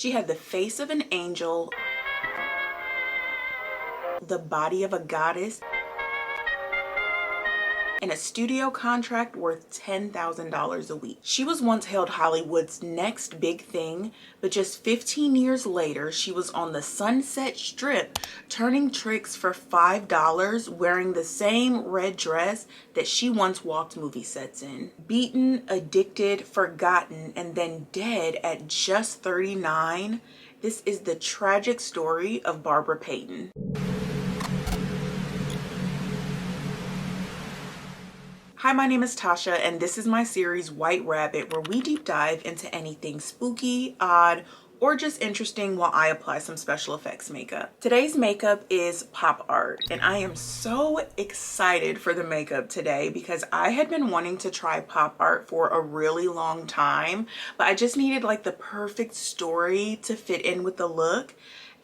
She had the face of an angel, the body of a goddess, and a studio contract worth $10,000 a week. She was once hailed Hollywood's next big thing, but just 15 years later, she was on the Sunset Strip turning tricks for $5, wearing the same red dress that she once walked movie sets in. Beaten, addicted, forgotten, and then dead at just 39, this is the tragic story of Barbara Payton. Hi, my name is Tasha, and this is my series White Rabbit, where we deep dive into anything spooky, odd, or just interesting while I apply some special effects makeup. Today's makeup is pop art, and I am so excited for the makeup today because I had been wanting to try pop art for a really long time, but I just needed like the perfect story to fit in with the look.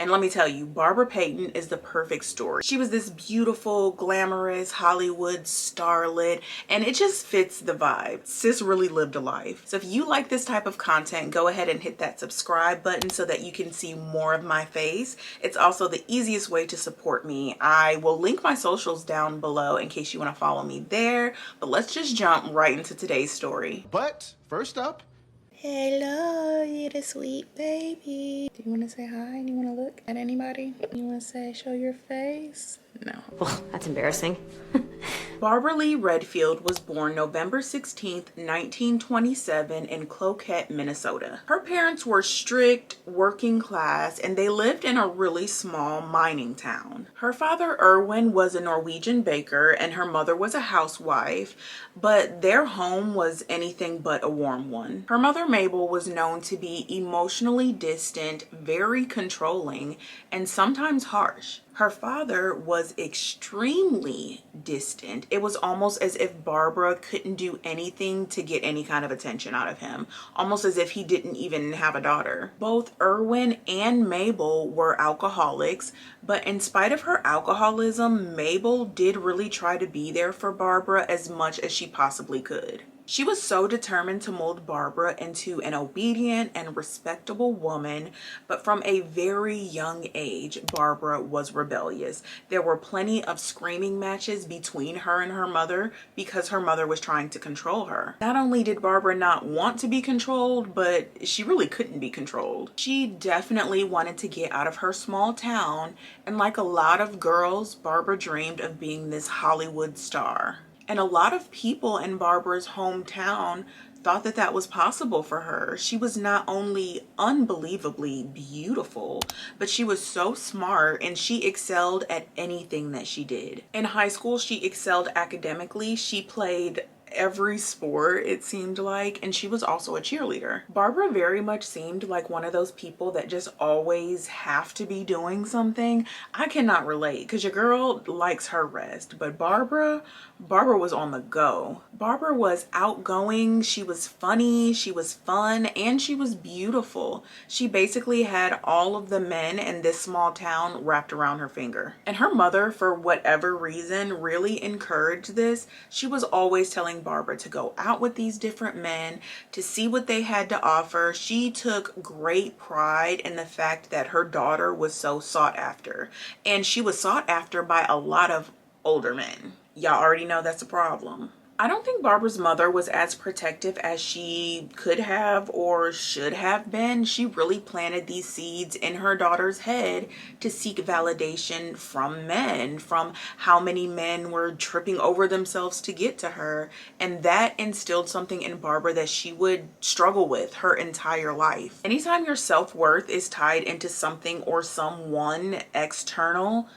And let me tell you, Barbara Payton is the perfect story. She was this beautiful, glamorous Hollywood starlet, and it just fits the vibe. Sis really lived a life. So if you like this type of content, go ahead and hit that subscribe button so that you can see more of my face. It's also the easiest way to support me. I will link my socials down below in case you want to follow me there. But let's just jump right into today's story. But first up, hello, you the sweet baby. Do you want to say hi? Do you want to look at anybody? You want to say, show your face? No. Well, that's embarrassing. Barbara Lee Redfield was born November 16th, 1927 in Cloquet, Minnesota. Her parents were strict, working class, and they lived in a really small mining town. Her father, Erwin, was a Norwegian baker, and her mother was a housewife, but their home was anything but a warm one. Her mother, Mabel, was known to be emotionally distant, very controlling, and sometimes harsh. Her father was extremely distant. It was almost as if Barbara couldn't do anything to get any kind of attention out of him, almost as if he didn't even have a daughter. Both Erwin and Mabel were alcoholics, but in spite of her alcoholism, Mabel did really try to be there for Barbara as much as she possibly could. She was so determined to mold Barbara into an obedient and respectable woman, but from a very young age, Barbara was rebellious. There were plenty of screaming matches between her and her mother because her mother was trying to control her. Not only did Barbara not want to be controlled, but she really couldn't be controlled. She definitely wanted to get out of her small town, and like a lot of girls, Barbara dreamed of being this Hollywood star. And a lot of people in Barbara's hometown thought that that was possible for her. She was not only unbelievably beautiful, but she was so smart and she excelled at anything that she did. In high school, she excelled academically. She played every sport, it seemed like, and she was also a cheerleader. Barbara very much seemed like one of those people that just always have to be doing something. I cannot relate because your girl likes her rest, but Barbara was on the go. Barbara was outgoing, she was funny, she was fun, and she was beautiful. She basically had all of the men in this small town wrapped around her finger. And her mother, for whatever reason, really encouraged this. She was always telling Barbara to go out with these different men, to see what they had to offer. She took great pride in the fact that her daughter was so sought after, and she was sought after by a lot of older men. Y'all already know that's a problem. I don't think Barbara's mother was as protective as she could have or should have been. She really planted these seeds in her daughter's head to seek validation from men, from how many men were tripping over themselves to get to her. And that instilled something in Barbara that she would struggle with her entire life. Anytime your self-worth is tied into something or someone external,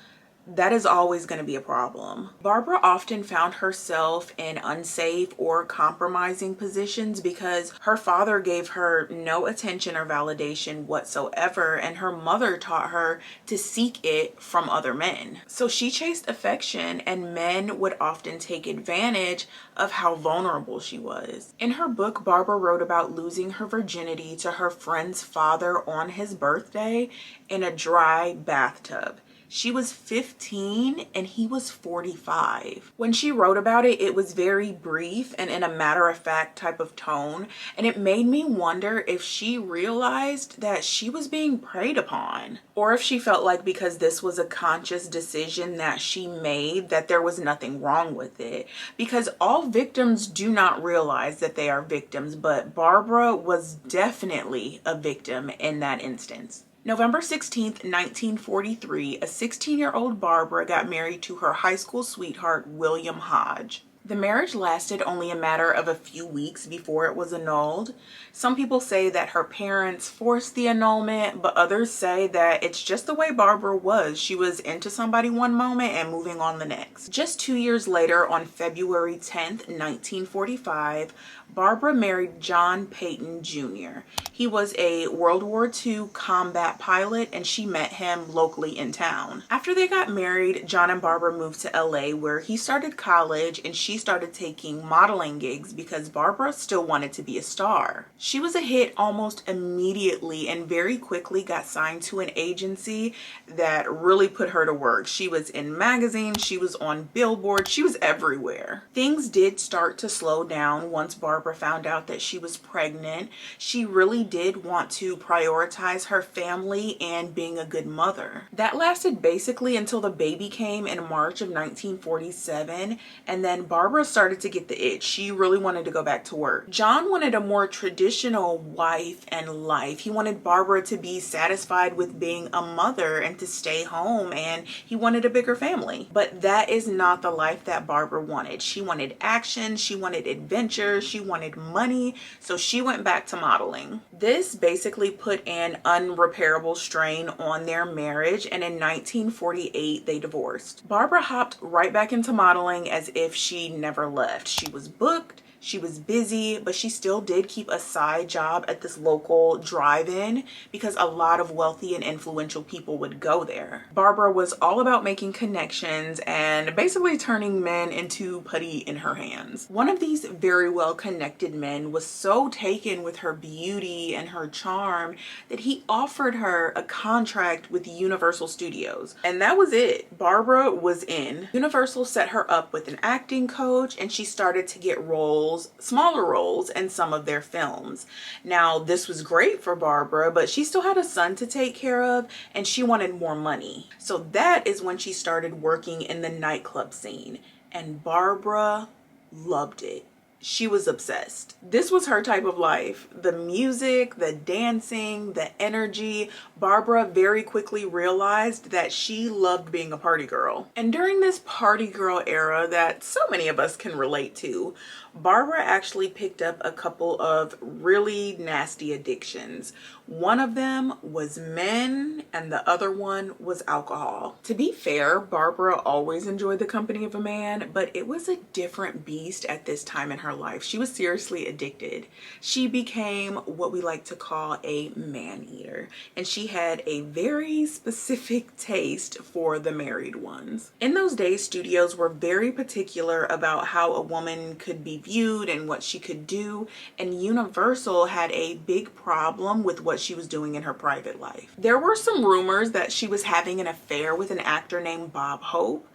that is always going to be a problem. Barbara often found herself in unsafe or compromising positions because her father gave her no attention or validation whatsoever, and her mother taught her to seek it from other men. So she chased affection, and men would often take advantage of how vulnerable she was. In her book, Barbara wrote about losing her virginity to her friend's father on his birthday in a dry bathtub. She was 15 and he was 45. When she wrote about it, it was very brief and in a matter-of-fact type of tone, and it made me wonder if she realized that she was being preyed upon, or if she felt like because this was a conscious decision that she made that there was nothing wrong with it, because all victims do not realize that they are victims, but Barbara was definitely a victim in that instance. November 16th, 1943, a 16-year-old Barbara got married to her high school sweetheart, William Hodge. The marriage lasted only a matter of a few weeks before it was annulled. Some people say that her parents forced the annulment, but others say that it's just the way Barbara was. She was into somebody one moment and moving on the next. Just 2 years later, on February 10th, 1945, Barbara married John Payton Jr. He was a World War II combat pilot, and she met him locally in town. After they got married, John and Barbara moved to LA, where he started college and she started taking modeling gigs because Barbara still wanted to be a star. She was a hit almost immediately and very quickly got signed to an agency that really put her to work. She was in magazines, she was on billboards, she was everywhere. Things did start to slow down once Barbara found out that she was pregnant. She really did want to prioritize her family and being a good mother. That lasted basically until the baby came in March of 1947, and then Barbara started to get the itch. She really wanted to go back to work. John wanted a more traditional wife and life. He wanted Barbara to be satisfied with being a mother and to stay home, and he wanted a bigger family. But that is not the life that Barbara wanted. She wanted action, she wanted adventure, she wanted money, so she went back to modeling. This basically put an unrepairable strain on their marriage, and in 1948 they divorced. Barbara hopped right back into modeling as if she never left. She was booked, she was busy, but she still did keep a side job at this local drive-in because a lot of wealthy and influential people would go there. Barbara was all about making connections and basically turning men into putty in her hands. One of these very well-connected men was so taken with her beauty and her charm that he offered her a contract with Universal Studios. And that was it. Barbara was in. Universal set her up with an acting coach, and she started to get roles, smaller roles, in some of their films. Now, this was great for Barbara, but she still had a son to take care of and she wanted more money. So that is when she started working in the nightclub scene, and Barbara loved it. She was obsessed. This was her type of life. The music, the dancing, the energy. Barbara very quickly realized that she loved being a party girl. And during this party girl era that so many of us can relate to, Barbara actually picked up a couple of really nasty addictions. One of them was men and the other one was alcohol. To be fair, Barbara always enjoyed the company of a man, but it was a different beast at this time in her life. She was seriously addicted. She became what we like to call a man-eater, and she had a very specific taste for the married ones. In those days, studios were very particular about how a woman could be viewed and what she could do, and Universal had a big problem with what she was doing in her private life. There were some rumors that she was having an affair with an actor named Bob Hope.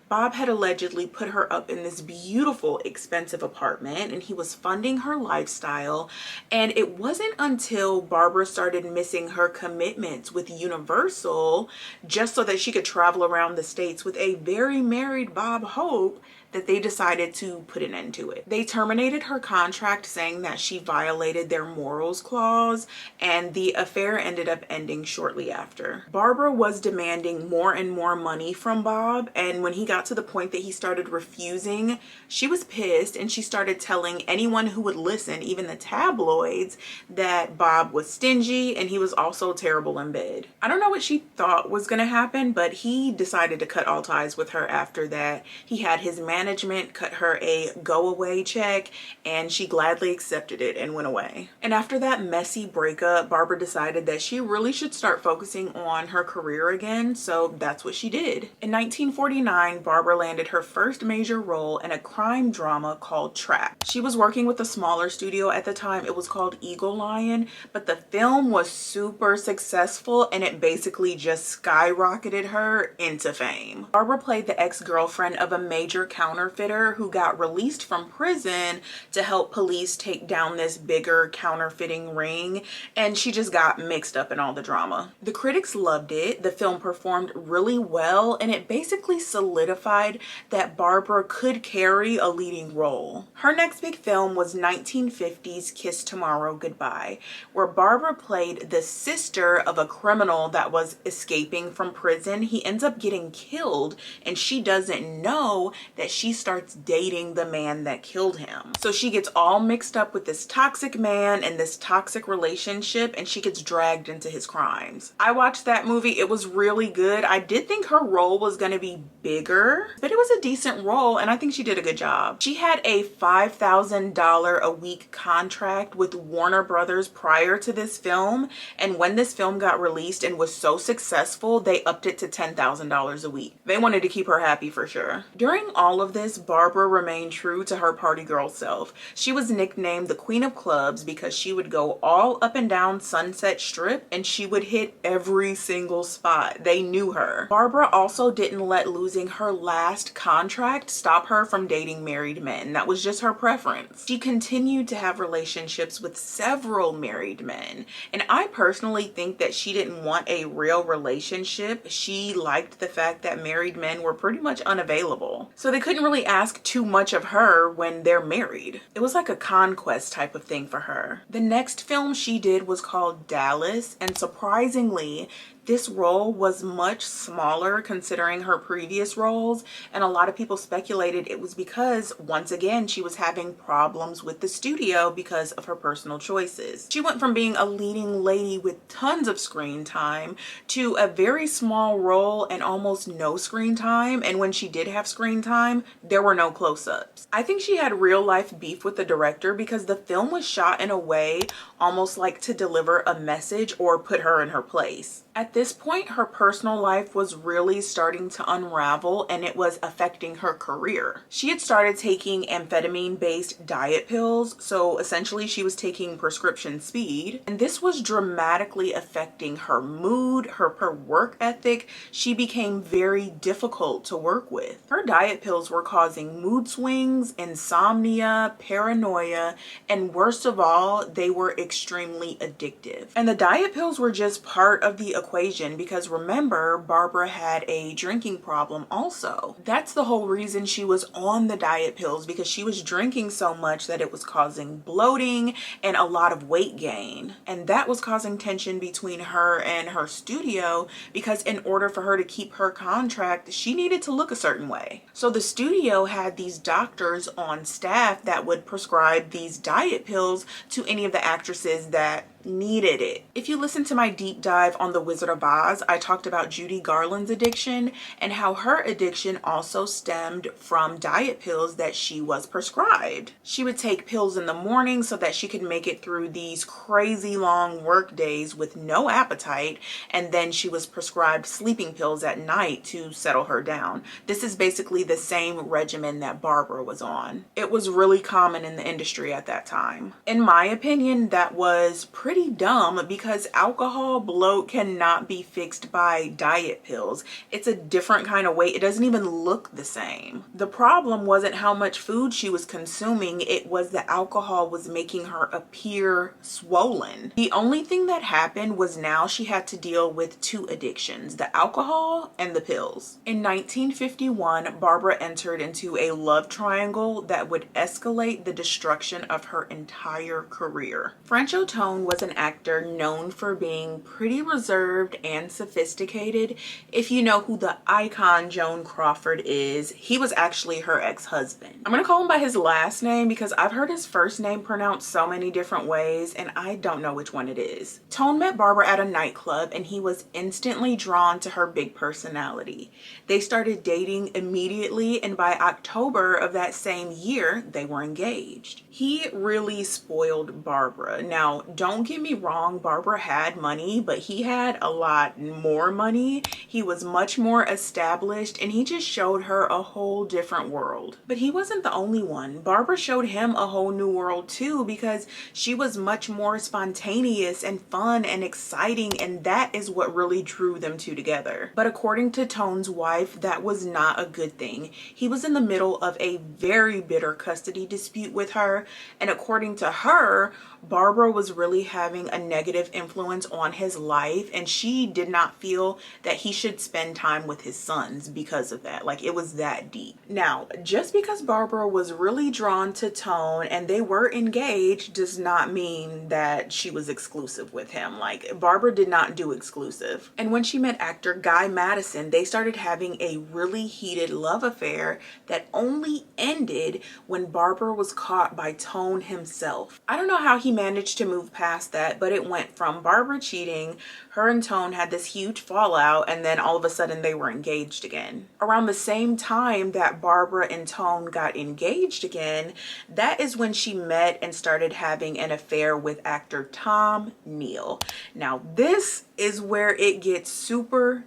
Bob had allegedly put her up in this beautiful, expensive apartment, and he was funding her lifestyle. And it wasn't until Barbara started missing her commitments with Universal just so that she could travel around the States with a very married Bob Hope that they decided to put an end to it. They terminated her contract, saying that she violated their morals clause, and the affair ended up ending shortly after. Barbara was demanding more and more money from Bob, and when he got to the point that he started refusing, she was pissed, and she started telling anyone who would listen, even the tabloids, that Bob was stingy and he was also terrible in bed. I don't know what she thought was gonna happen, but he decided to cut all ties with her after that. He had his man management cut her a go-away check, and she gladly accepted it and went away. And after that messy breakup, Barbara decided that she really should start focusing on her career again, so that's what she did. In 1949, Barbara landed her first major role in a crime drama called Trap. She was working with a smaller studio at the time. It was called Eagle Lion, but the film was super successful and it basically just skyrocketed her into fame. Barbara played the ex-girlfriend of a major counterfeiter who got released from prison to help police take down this bigger counterfeiting ring, and she just got mixed up in all the drama. The critics loved it. The film performed really well, and it basically solidified that Barbara could carry a leading role. Her next big film was 1950's Kiss Tomorrow Goodbye, where Barbara played the sister of a criminal that was escaping from prison. He ends up getting killed, and she doesn't know that she starts dating the man that killed him. So she gets all mixed up with this toxic man and this toxic relationship, and she gets dragged into his crimes. I watched that movie. It was really good. I did think her role was going to be bigger, but it was a decent role, and I think she did a good job. She had a $5,000 a week contract with Warner Brothers prior to this film, and when this film got released and was so successful, they upped it to $10,000 a week. They wanted to keep her happy for sure. During all of this, Barbara remained true to her party girl self. She was nicknamed the Queen of Clubs because she would go all up and down Sunset Strip and she would hit every single spot. They knew her. Barbara also didn't let losing her last contract stop her from dating married men. That was just her preference. She continued to have relationships with several married men, and I personally think that she didn't want a real relationship. She liked the fact that married men were pretty much unavailable, so they couldn't really ask too much of her when they're married. It was like a conquest type of thing for her. The next film she did was called Dallas, and surprisingly, this role was much smaller considering her previous roles, and a lot of people speculated it was because, once again, she was having problems with the studio because of her personal choices. She went from being a leading lady with tons of screen time to a very small role and almost no screen time, and when she did have screen time, there were no close-ups. I think she had real-life beef with the director because the film was shot in a way almost like to deliver a message or put her in her place. At this point, her personal life was really starting to unravel and it was affecting her career. She had started taking amphetamine-based diet pills, so essentially she was taking prescription speed, and this was dramatically affecting her mood, her work ethic. She became very difficult to work with. Her diet pills were causing mood swings, insomnia, paranoia, and worst of all, they were extremely addictive. And the diet pills were just part of the equation because remember, Barbara had a drinking problem also. That's the whole reason she was on the diet pills, because she was drinking so much that it was causing bloating and a lot of weight gain. And that was causing tension between her and her studio because in order for her to keep her contract, she needed to look a certain way. So the studio had these doctors on staff that would prescribe these diet pills to any of the actresses that needed it. If you listen to my deep dive on The Wizard of Oz, I talked about Judy Garland's addiction and how her addiction also stemmed from diet pills that she was prescribed. She would take pills in the morning so that she could make it through these crazy long work days with no appetite, and then she was prescribed sleeping pills at night to settle her down. This is basically the same regimen that Barbara was on. It was really common in the industry at that time. In my opinion, that was pretty dumb because alcohol bloat cannot be fixed by diet pills. It's a different kind of weight. It doesn't even look the same. The problem wasn't how much food she was consuming, it was the alcohol was making her appear swollen. The only thing that happened was now she had to deal with two addictions, the alcohol and the pills. In 1951, Barbara entered into a love triangle that would escalate the destruction of her entire career. Franchot was was an actor known for being pretty reserved and sophisticated. If you know who the icon Joan Crawford is, he was actually her ex-husband. I'm gonna call him by his last name because I've heard his first name pronounced so many different ways and I don't know which one it is. Tone met Barbara at a nightclub and he was instantly drawn to her big personality. They started dating immediately, and by October of that same year, they were engaged. He really spoiled Barbara. Now, don't get me wrong, Barbara had money, but he had a lot more money. He was much more established, and he just showed her a whole different world. But he wasn't the only one. Barbara showed him a whole new world too, because she was much more spontaneous and fun and exciting, and that is what really drew them two together. But according to Tone's wife, that was not a good thing. He was in the middle of a very bitter custody dispute with her, and according to her, Barbara was really having a negative influence on his life, and she did not feel that he should spend time with his sons because of that. Like, it was that deep. Now, just because Barbara was really drawn to Tone and they were engaged does not mean that she was exclusive with him. Like, Barbara did not do exclusive. And when she met actor Guy Madison, they started having a really heated love affair that only ended when Barbara was caught by Tone himself. I don't know how he managed to move past that, but it went from Barbara cheating, her and Tone had this huge fallout, and then all of a sudden they were engaged again. Around the same time that Barbara and Tone got engaged again, that is when she met and started having an affair with actor Tom Neal. Now, this is where it gets super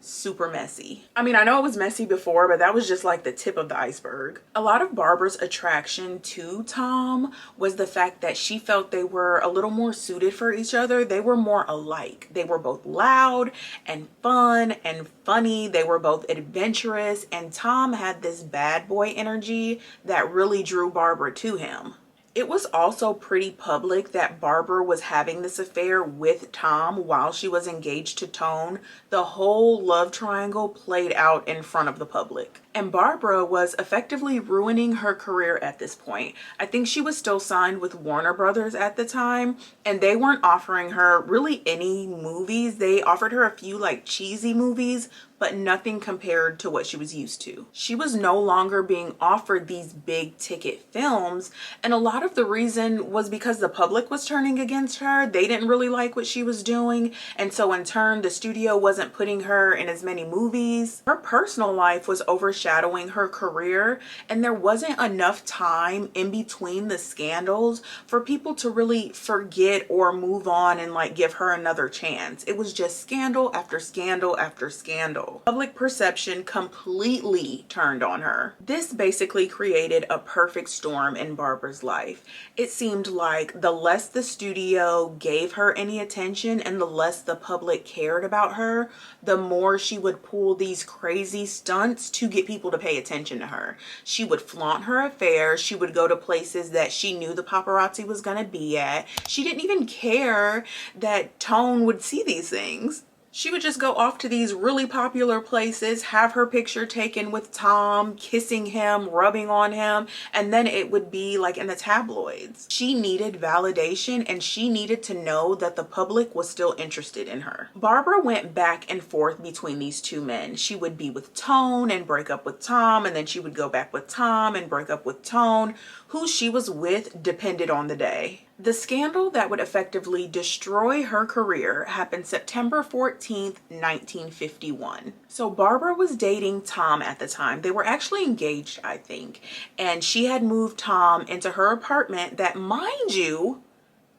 messy. I mean, I know it was messy before, but that was just like the tip of the iceberg. A lot of Barbara's attraction to Tom was the fact that she felt they were a little more suited for each other. They were more alike. They were both loud and fun and funny. They were both adventurous, and Tom had this bad boy energy that really drew Barbara to him. It was also pretty public that Barbara was having this affair with Tom while she was engaged to Tone. The whole love triangle played out in front of the public. And Barbara was effectively ruining her career at this point. I think she was still signed with Warner Brothers at the time, and they weren't offering her really any movies. They offered her a few like cheesy movies, but nothing compared to what she was used to. She was no longer being offered these big ticket films, and a lot of the reason was because the public was turning against her. They didn't really like what she was doing, and so in turn the studio wasn't putting her in as many movies. Her personal life was overshadowing her career, and there wasn't enough time in between the scandals for people to really forget or move on and like give her another chance. It was just scandal after scandal after scandal. Public perception completely turned on her. This basically created a perfect storm in Barbara's life. It seemed like the less the studio gave her any attention and the less the public cared about her, the more she would pull these crazy stunts to get people to pay attention to her. She would flaunt her affairs. She would go to places that she knew the paparazzi was gonna be at. She didn't even care that Tone would see these things. She would just go off to these really popular places, have her picture taken with Tom, kissing him, rubbing on him, and then it would be like in the tabloids. She needed validation, and she needed to know that the public was still interested in her. Barbara went back and forth between these two men. She would be with Tone and break up with Tom, and then she would go back with Tom and break up with Tone. Who she was with depended on the day. The scandal that would effectively destroy her career happened September 14th, 1951. So Barbara was dating Tom at the time. They were actually engaged, I think. And she had moved Tom into her apartment that, mind you,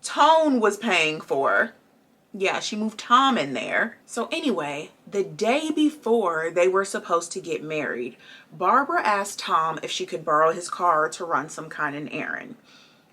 Tone was paying for. Yeah, she moved Tom in there. So anyway, the day before they were supposed to get married, Barbara asked Tom if she could borrow his car to run some kind of errand.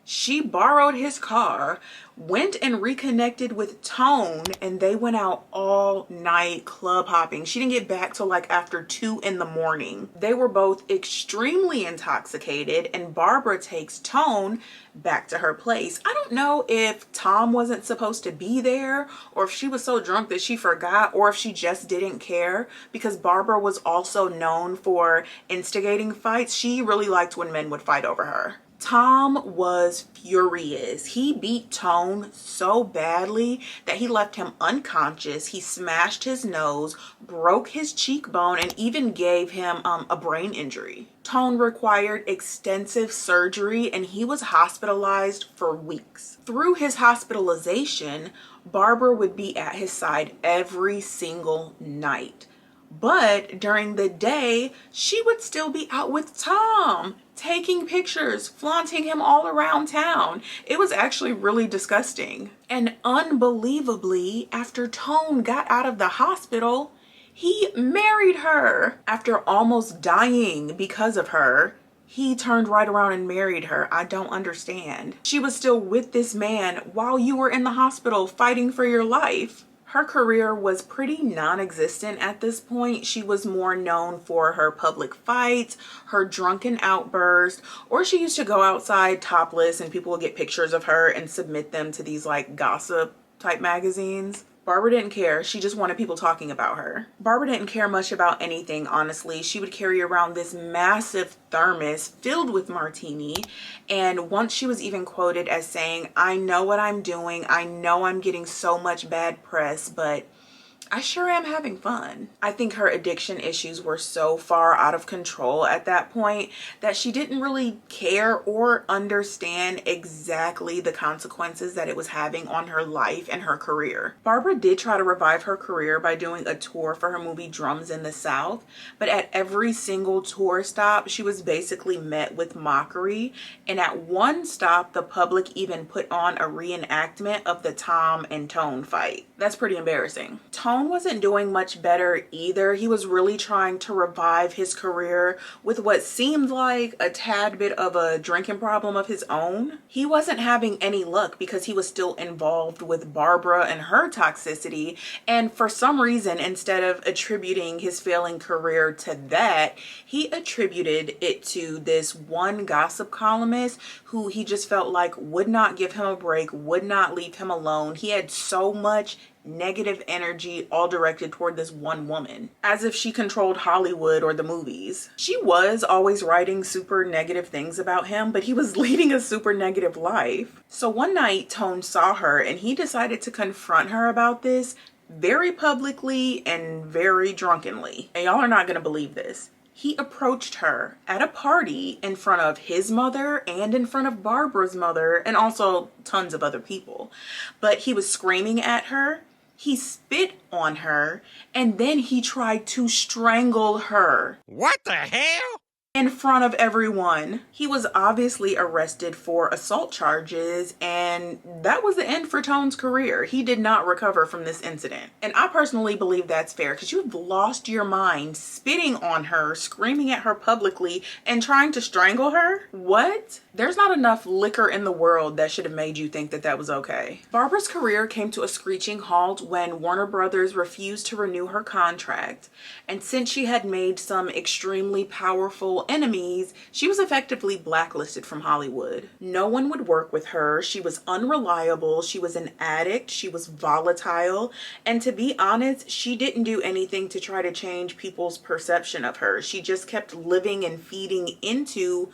She borrowed his car, went and reconnected with Tone, and they went out all night club hopping. She didn't get back till like after 2 in the morning. They were both extremely intoxicated, and Barbara takes Tone back to her place. I don't know if Tom wasn't supposed to be there, or if she was so drunk that she forgot, or if she just didn't care, because Barbara was also known for instigating fights. She really liked when men would fight over her. Tom was furious. He beat Tone so badly that he left him unconscious. He smashed his nose, broke his cheekbone, and even gave him a brain injury. Tone required extensive surgery and he was hospitalized for weeks. Through his hospitalization, Barbara would be at his side every single night. But during the day, she would still be out with Tom, taking pictures, flaunting him all around town. It was actually really disgusting. And unbelievably, after Tone got out of the hospital, he married her. After almost dying because of her, he turned right around and married her. I don't understand. She was still with this man while you were in the hospital fighting for your life. Her career was pretty non-existent at this point. She was more known for her public fights, her drunken outbursts, or she used to go outside topless and people would get pictures of her and submit them to these like gossip type magazines. Barbara didn't care. She just wanted people talking about her. Barbara didn't care much about anything, honestly. She would carry around this massive thermos filled with martini. And once she was even quoted as saying, "I know what I'm doing. I know I'm getting so much bad press, but I sure am having fun." I think her addiction issues were so far out of control at that point that she didn't really care or understand exactly the consequences that it was having on her life and her career. Barbara did try to revive her career by doing a tour for her movie Drums in the South, but at every single tour stop, she was basically met with mockery. And at one stop, the public even put on a reenactment of the Tom and Tone fight. That's pretty embarrassing. Tone wasn't doing much better either. He was really trying to revive his career with what seemed like a tad bit of a drinking problem of his own. He wasn't having any luck because he was still involved with Barbara and her toxicity. And for some reason, instead of attributing his failing career to that, he attributed it to this one gossip columnist who he just felt like would not give him a break, would not leave him alone. He had so much negative energy all directed toward this one woman, as if she controlled Hollywood or the movies. She was always writing super negative things about him, but he was leading a super negative life. So one night, Tone saw her and he decided to confront her about this very publicly and very drunkenly. And y'all are not gonna believe this. He approached her at a party in front of his mother and in front of Barbara's mother and also tons of other people. But he was screaming at her. He spit on her and then he tried to strangle her. What the hell? In front of everyone. He was obviously arrested for assault charges and that was the end for Tone's career. He did not recover from this incident. And I personally believe that's fair because you've lost your mind spitting on her, screaming at her publicly, and trying to strangle her? What? There's not enough liquor in the world that should have made you think that that was okay. Barbara's career came to a screeching halt when Warner Brothers refused to renew her contract. And since she had made some extremely powerful enemies, she was effectively blacklisted from Hollywood. No one would work with her. She was unreliable. She was an addict. She was volatile. And to be honest, she didn't do anything to try to change people's perception of her. She just kept living and feeding into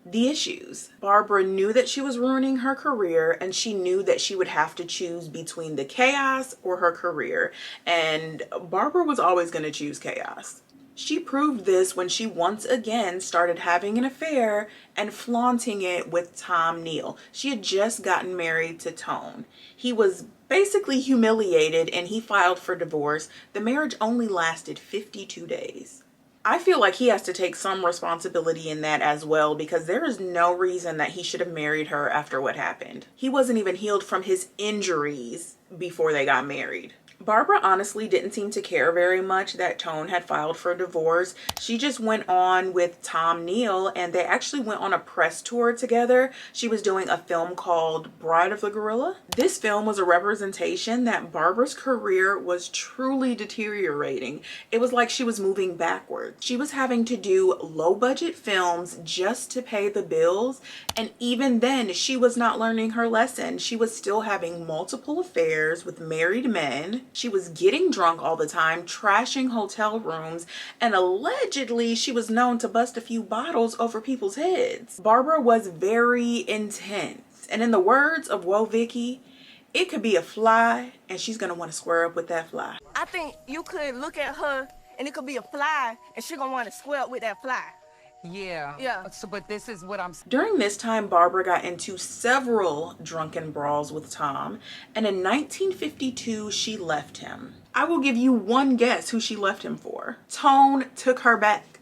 the issues. Barbara knew that she was ruining her career and she knew that she would have to choose between the chaos or her career. And Barbara was always going to choose chaos. She proved this when she once again started having an affair and flaunting it with Tom Neal. She had just gotten married to Tone. He was basically humiliated and he filed for divorce. The marriage only lasted 52 days. I feel like he has to take some responsibility in that as well because there is no reason that he should have married her after what happened. He wasn't even healed from his injuries before they got married. Barbara honestly didn't seem to care very much that Tone had filed for divorce. She just went on with Tom Neal and they actually went on a press tour together. She was doing a film called Bride of the Gorilla. This film was a representation that Barbara's career was truly deteriorating. It was like she was moving backwards. She was having to do low budget films just to pay the bills. And even then, she was not learning her lesson. She was still having multiple affairs with married men. She was getting drunk all the time, trashing hotel rooms, and allegedly she was known to bust a few bottles over people's heads. Barbara was very intense, and in the words of Whoa Vicky, it could be a fly and she's gonna want to square up with that fly. I think you could look at her and it could be a fly and she gonna want to square up with that fly. Yeah. So, but this is what I'm... During this time, Barbara got into several drunken brawls with Tom, and in 1952, she left him. I will give you one guess who she left him for. Tone took her back.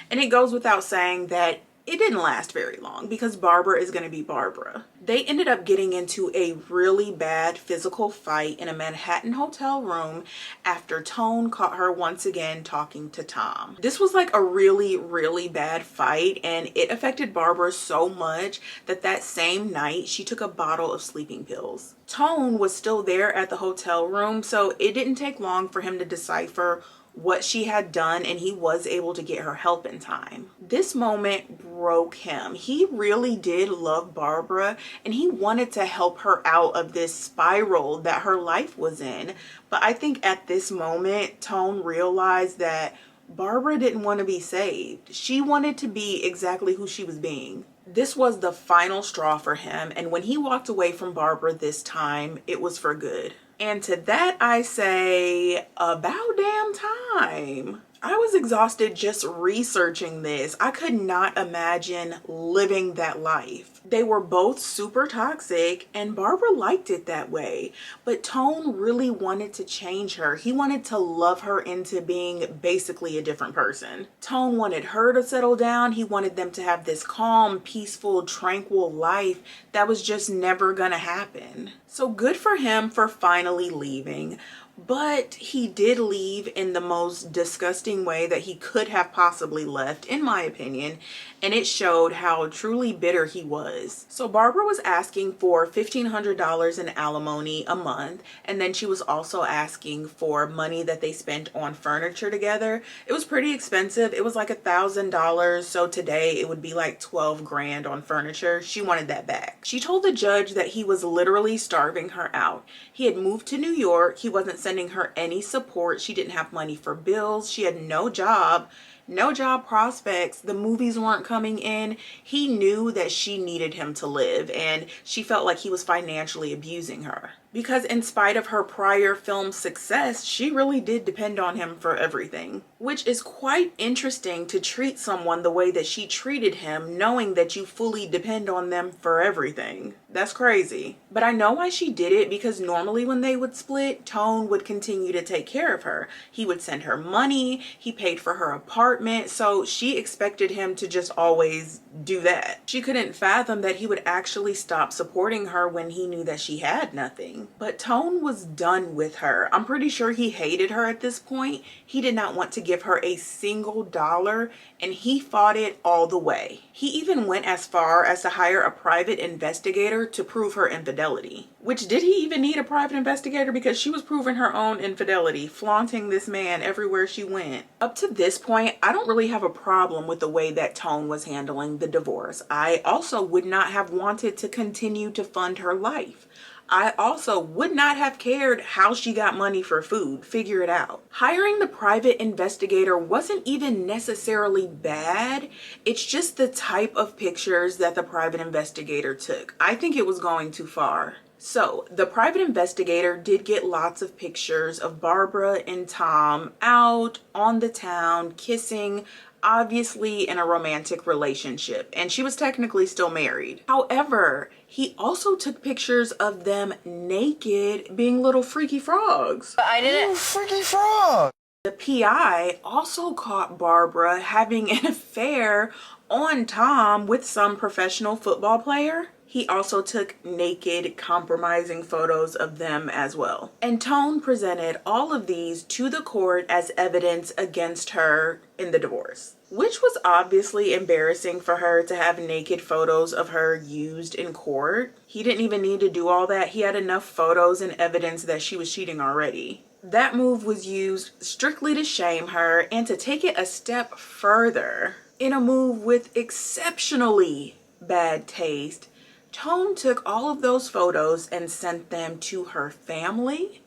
And it goes without saying that it didn't last very long because Barbara is going to be Barbara. They ended up getting into a really bad physical fight in a Manhattan hotel room after Tone caught her once again talking to Tom. This was like a really, really bad fight, and it affected Barbara so much that that same night she took a bottle of sleeping pills. Tone was still there at the hotel room, so it didn't take long for him to decipher what she had done, and he was able to get her help in time. This moment broke him. He really did love Barbara and he wanted to help her out of this spiral that her life was in. But I think at this moment, Tone realized that Barbara didn't want to be saved. She wanted to be exactly who she was being. This was the final straw for him, and when he walked away from Barbara this time, it was for good. And to that I say, about damn time. I was exhausted just researching this. I could not imagine living that life. They were both super toxic and Barbara liked it that way. But Tone really wanted to change her. He wanted to love her into being basically a different person. Tone wanted her to settle down. He wanted them to have this calm, peaceful, tranquil life that was just never gonna happen. So good for him for finally leaving. But he did leave in the most disgusting way that he could have possibly left, in my opinion, and it showed how truly bitter he was. So Barbara was asking for $1,500 in alimony a month, and then she was also asking for money that they spent on furniture together. It was pretty expensive. It was like $1,000, so today it would be like 12 grand on furniture. She wanted that back. She told the judge that he was literally starving her out. He had moved to New York. He wasn't sending her any support. She didn't have money for bills. She had no job prospects. The movies weren't coming in. He knew that she needed him to live, and she felt like he was financially abusing her. Because in spite of her prior film success, she really did depend on him for everything. Which is quite interesting to treat someone the way that she treated him, knowing that you fully depend on them for everything. That's crazy. But I know why she did it, because normally when they would split, Tone would continue to take care of her. He would send her money, he paid for her apartment, so she expected him to just always do that. She couldn't fathom that he would actually stop supporting her when he knew that she had nothing. But Tone was done with her. I'm pretty sure he hated her at this point. He did not want to give her a single dollar, and he fought it all the way. He even went as far as to hire a private investigator to prove her infidelity. Which, did he even need a private investigator? Because she was proving her own infidelity, flaunting this man everywhere she went. Up to this point, I don't really have a problem with the way that Tone was handling the divorce. I also would not have wanted to continue to fund her life. I also would not have cared how she got money for food. Figure it out. Hiring the private investigator wasn't even necessarily bad. It's just the type of pictures that the private investigator took. I think it was going too far. So the private investigator did get lots of pictures of Barbara and Tom out on the town, kissing, obviously in a romantic relationship, and she was technically still married. However, he also took pictures of them naked, being little freaky frogs. But I didn't. You freaky frog! The PI also caught Barbara having an affair on Tom with some professional football player. He also took naked, compromising photos of them as well. And Tone presented all of these to the court as evidence against her in the divorce, which was obviously embarrassing for her to have naked photos of her used in court. He didn't even need to do all that. He had enough photos and evidence that she was cheating already. That move was used strictly to shame her and to take it a step further. In a move with exceptionally bad taste, Tone took all of those photos and sent them to her family,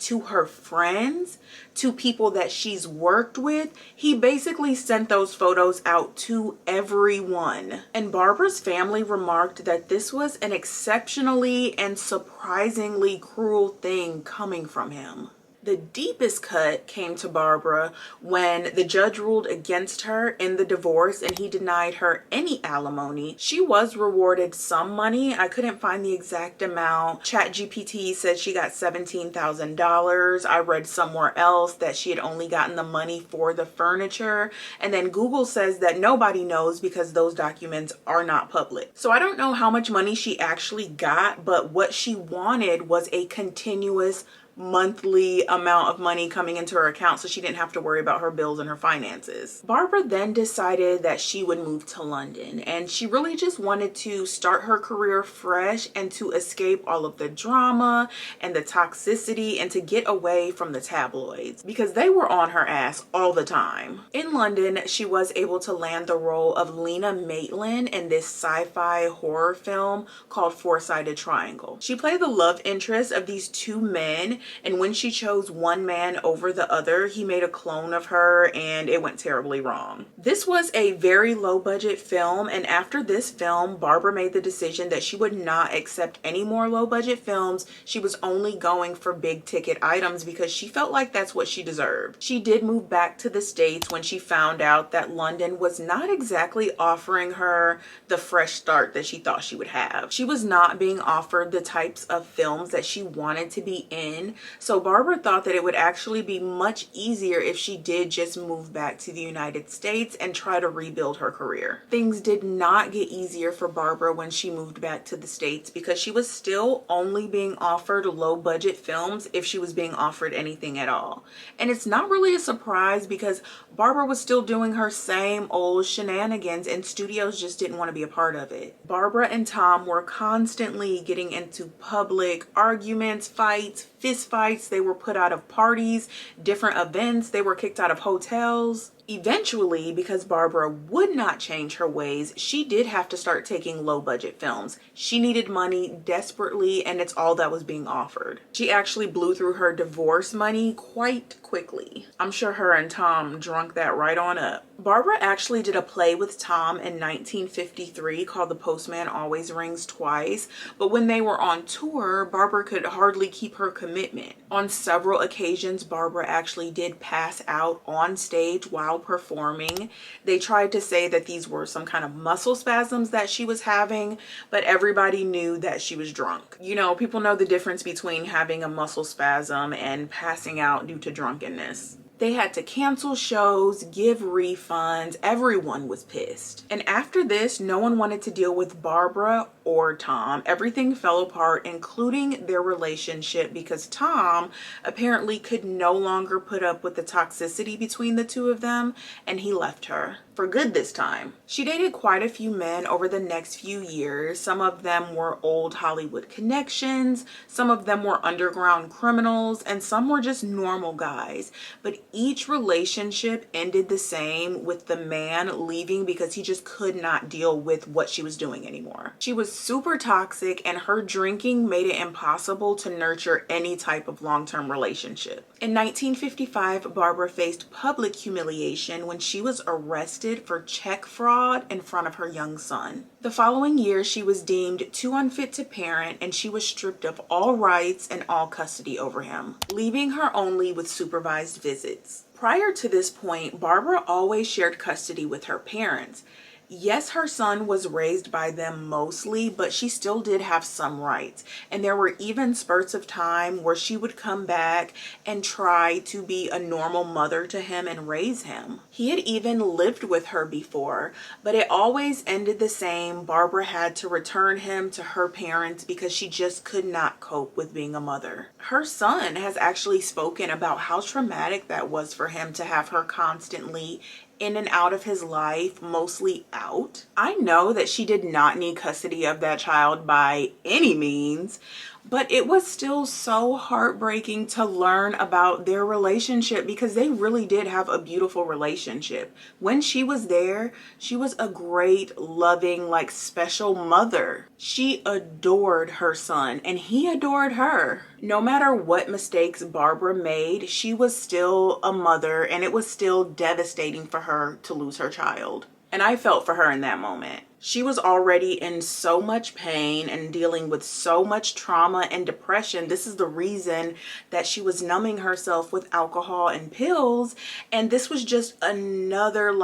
to her friends, to people that she's worked with. He basically sent those photos out to everyone. And Barbara's family remarked that this was an exceptionally and surprisingly cruel thing coming from him. The deepest cut came to Barbara when the judge ruled against her in the divorce and he denied her any alimony. She was rewarded some money. I couldn't find the exact amount. ChatGPT said she got $17,000. I read somewhere else that she had only gotten the money for the furniture. And then Google says that nobody knows because those documents are not public. So I don't know how much money she actually got, but what she wanted was a continuous monthly amount of money coming into her account so she didn't have to worry about her bills and her finances. Barbara then decided that she would move to London, and she really just wanted to start her career fresh and to escape all of the drama and the toxicity and to get away from the tabloids because they were on her ass all the time. In London, she was able to land the role of Lena Maitland in this sci-fi horror film called Four-Sided Triangle. She played the love interest of these two men, and when she chose one man over the other, he made a clone of her and it went terribly wrong. This was a very low budget film, and after this film, Barbara made the decision that she would not accept any more low budget films. She was only going for big ticket items because she felt like that's what she deserved. She did move back to the States when she found out that London was not exactly offering her the fresh start that she thought she would have. She was not being offered the types of films that she wanted to be in. So Barbara thought that it would actually be much easier if she did just move back to the United States and try to rebuild her career. Things did not get easier for Barbara when she moved back to the States because she was still only being offered low budget films if she was being offered anything at all. And it's not really a surprise because Barbara was still doing her same old shenanigans and studios just didn't want to be a part of it. Barbara and Tom were constantly getting into public arguments, fights, fist fights. They were put out of parties, different events. They were kicked out of hotels. Eventually, because Barbara would not change her ways, she did have to start taking low budget films. She needed money desperately, and it's all that was being offered. She actually blew through her divorce money quite quickly. I'm sure her and Tom drunk that right on up. Barbara actually did a play with Tom in 1953 called The Postman Always Rings Twice, but when they were on tour, Barbara could hardly keep her commitment. On several occasions, Barbara actually did pass out on stage while performing. They tried to say that these were some kind of muscle spasms that she was having, but everybody knew that she was drunk. You know, people know the difference between having a muscle spasm and passing out due to drunkenness. They had to cancel shows, give refunds. Everyone was pissed. And after this, no one wanted to deal with Barbara or Tom. Everything fell apart, including their relationship, because Tom apparently could no longer put up with the toxicity between the two of them, and he left her. For good this time. She dated quite a few men over the next few years. Some of them were old Hollywood connections, some of them were underground criminals, and some were just normal guys. But each relationship ended the same, with the man leaving because he just could not deal with what she was doing anymore. She was super toxic, and her drinking made it impossible to nurture any type of long-term relationship. In 1955, Barbara faced public humiliation when she was arrested for check fraud in front of her young son. The following year, she was deemed too unfit to parent, and she was stripped of all rights and all custody over him, leaving her only with supervised visits. Prior to this point, Barbara always shared custody with her parents. Yes, her son was raised by them mostly, but she still did have some rights. And there were even spurts of time where she would come back and try to be a normal mother to him and raise him. He had even lived with her before, but it always ended the same. Barbara had to return him to her parents because she just could not cope with being a mother. Her son has actually spoken about how traumatic that was for him to have her constantly in and out of his life, mostly out. I know that she did not need custody of that child by any means, But it was still so heartbreaking to learn about their relationship because they really did have a beautiful relationship. When she was there, she was a great, loving, like special mother. She adored her son and he adored her. No matter what mistakes Barbara made, she was still a mother and it was still devastating for her to lose her child. And I felt for her in that moment. She was already in so much pain and dealing with so much trauma and depression. This is the reason that she was numbing herself with alcohol and pills. And this was just another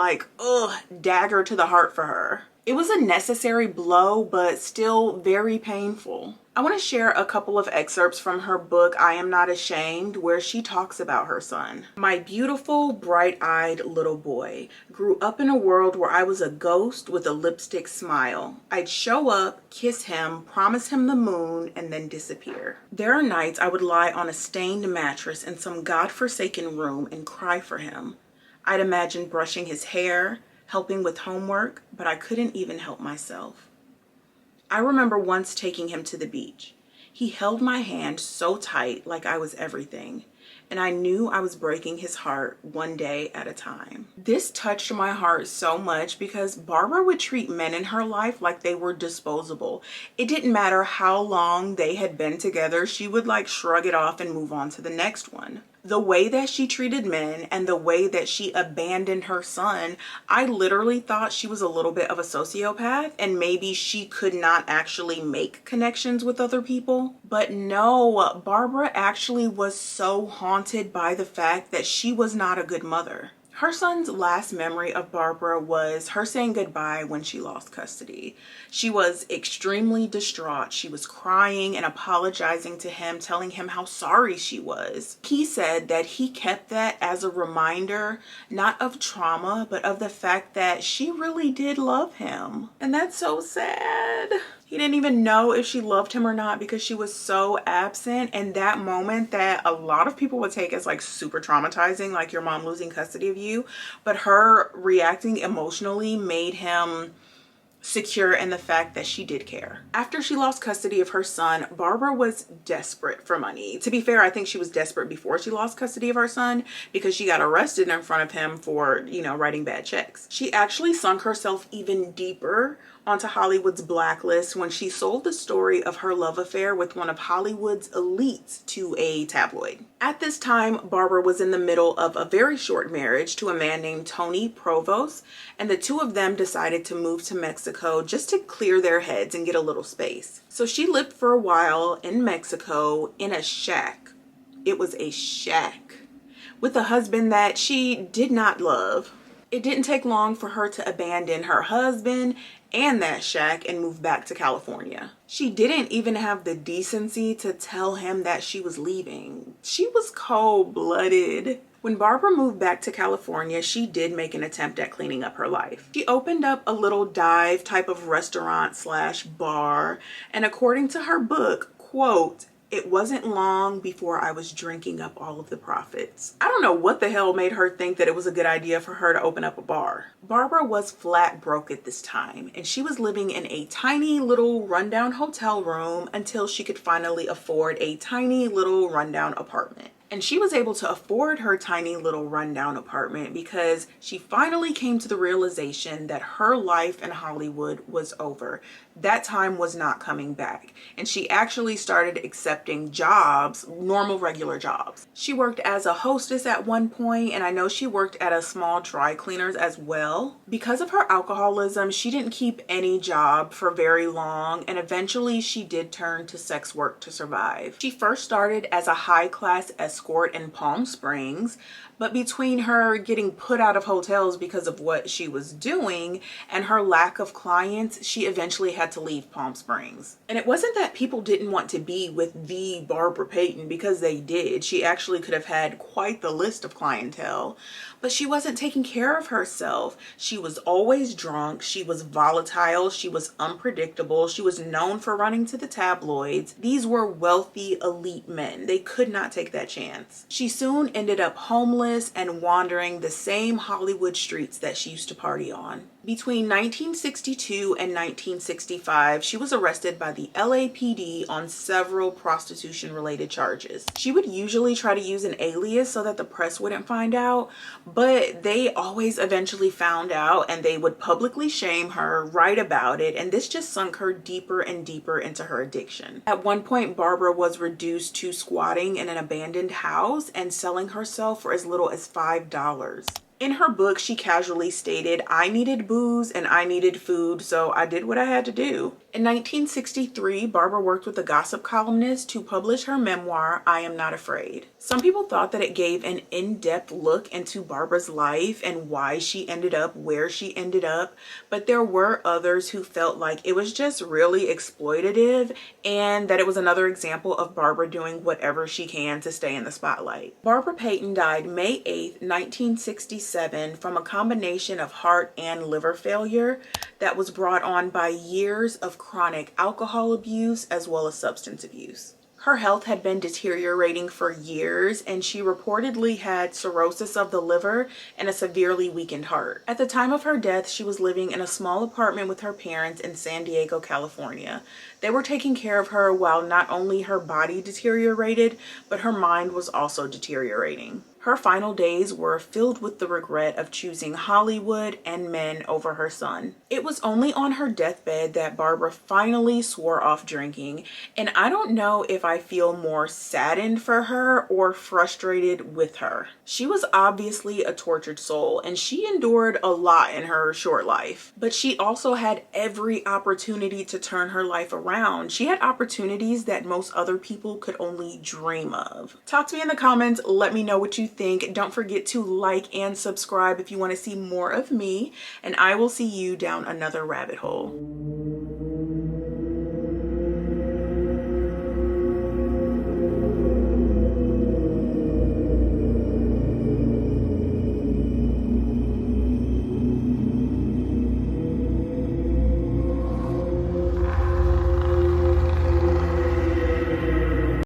dagger to the heart for her. It was a necessary blow, but still very painful. I want to share a couple of excerpts from her book, I Am Not Ashamed, where she talks about her son. My beautiful, bright-eyed little boy grew up in a world where I was a ghost with a lipstick smile. I'd show up, kiss him, promise him the moon, and then disappear. There are nights I would lie on a stained mattress in some godforsaken room and cry for him. I'd imagine brushing his hair, helping with homework, but I couldn't even help myself. I remember once taking him to the beach. He held my hand so tight, like I was everything, and I knew I was breaking his heart one day at a time. This touched my heart so much because Barbara would treat men in her life like they were disposable. It didn't matter how long they had been together, she would shrug it off and move on to the next one. The way that she treated men and the way that she abandoned her son, I literally thought she was a little bit of a sociopath and maybe she could not actually make connections with other people. But no, Barbara actually was so haunted by the fact that she was not a good mother. Her son's last memory of Barbara was her saying goodbye when she lost custody. She was extremely distraught. She was crying and apologizing to him, telling him how sorry she was. He said that he kept that as a reminder, not of trauma, but of the fact that she really did love him. And that's so sad. He didn't even know if she loved him or not because she was so absent. And that moment that a lot of people would take as super traumatizing, like your mom losing custody of you, but her reacting emotionally made him secure in the fact that she did care. After she lost custody of her son, Barbara was desperate for money. To be fair, I think she was desperate before she lost custody of her son because she got arrested in front of him for, writing bad checks. She actually sunk herself even deeper onto Hollywood's blacklist when she sold the story of her love affair with one of Hollywood's elites to a tabloid. At this time, Barbara was in the middle of a very short marriage to a man named Tony Provost, and the two of them decided to move to Mexico just to clear their heads and get a little space. So she lived for a while in Mexico in a shack. It was a shack with a husband that she did not love. It didn't take long for her to abandon her husband and that shack and move back to California. She didn't even have the decency to tell him that she was leaving. She was cold-blooded. When Barbara moved back to California, she did make an attempt at cleaning up her life. She opened up a little dive type of restaurant/bar, and according to her book, quote, "It wasn't long before I was drinking up all of the profits." I don't know what the hell made her think that it was a good idea for her to open up a bar. Barbara was flat broke at this time, and she was living in a tiny little rundown hotel room until she could finally afford a tiny little rundown apartment. And she was able to afford her tiny little rundown apartment because she finally came to the realization that her life in Hollywood was over. That time was not coming back. And she actually started accepting jobs, normal, regular jobs. She worked as a hostess at one point, and I know she worked at a small dry cleaners as well. Because of her alcoholism, she didn't keep any job for very long, and eventually she did turn to sex work to survive. She first started as a high-class escort in Palm Springs, but between her getting put out of hotels because of what she was doing and her lack of clients, she eventually had to leave Palm Springs. And it wasn't that people didn't want to be with the Barbara Payton, because they did. She actually could have had quite the list of clientele, but she wasn't taking care of herself. She was always drunk. She was volatile. She was unpredictable. She was known for running to the tabloids. These were wealthy, elite men. They could not take that chance. She soon ended up homeless and wandering the same Hollywood streets that she used to party on. Between 1962 and 1965, she was arrested by the LAPD on several prostitution-related charges. She would usually try to use an alias so that the press wouldn't find out, but they always eventually found out and they would publicly shame her, write about it, and this just sunk her deeper and deeper into her addiction. At one point, Barbara was reduced to squatting in an abandoned house and selling herself for as little as $5. In her book, she casually stated, "I needed booze and I needed food, so I did what I had to do." In 1963, Barbara worked with a gossip columnist to publish her memoir, I Am Not Afraid. Some people thought that it gave an in-depth look into Barbara's life and why she ended up where she ended up, but there were others who felt like it was just really exploitative and that it was another example of Barbara doing whatever she can to stay in the spotlight. Barbara Payton died May 8th, 1967 from a combination of heart and liver failure that was brought on by years of chronic alcohol abuse as well as substance abuse. Her health had been deteriorating for years, and she reportedly had cirrhosis of the liver and a severely weakened heart. At the time of her death, she was living in a small apartment with her parents in San Diego, California. They were taking care of her while not only her body deteriorated, but her mind was also deteriorating. Her final days were filled with the regret of choosing Hollywood and men over her son. It was only on her deathbed that Barbara finally swore off drinking, and I don't know if I feel more saddened for her or frustrated with her. She was obviously a tortured soul, and she endured a lot in her short life, but she also had every opportunity to turn her life around. She had opportunities that most other people could only dream of. Talk to me in the comments. Let me know what you think. Don't forget to like and subscribe if you want to see more of me, and I will see you down another rabbit hole.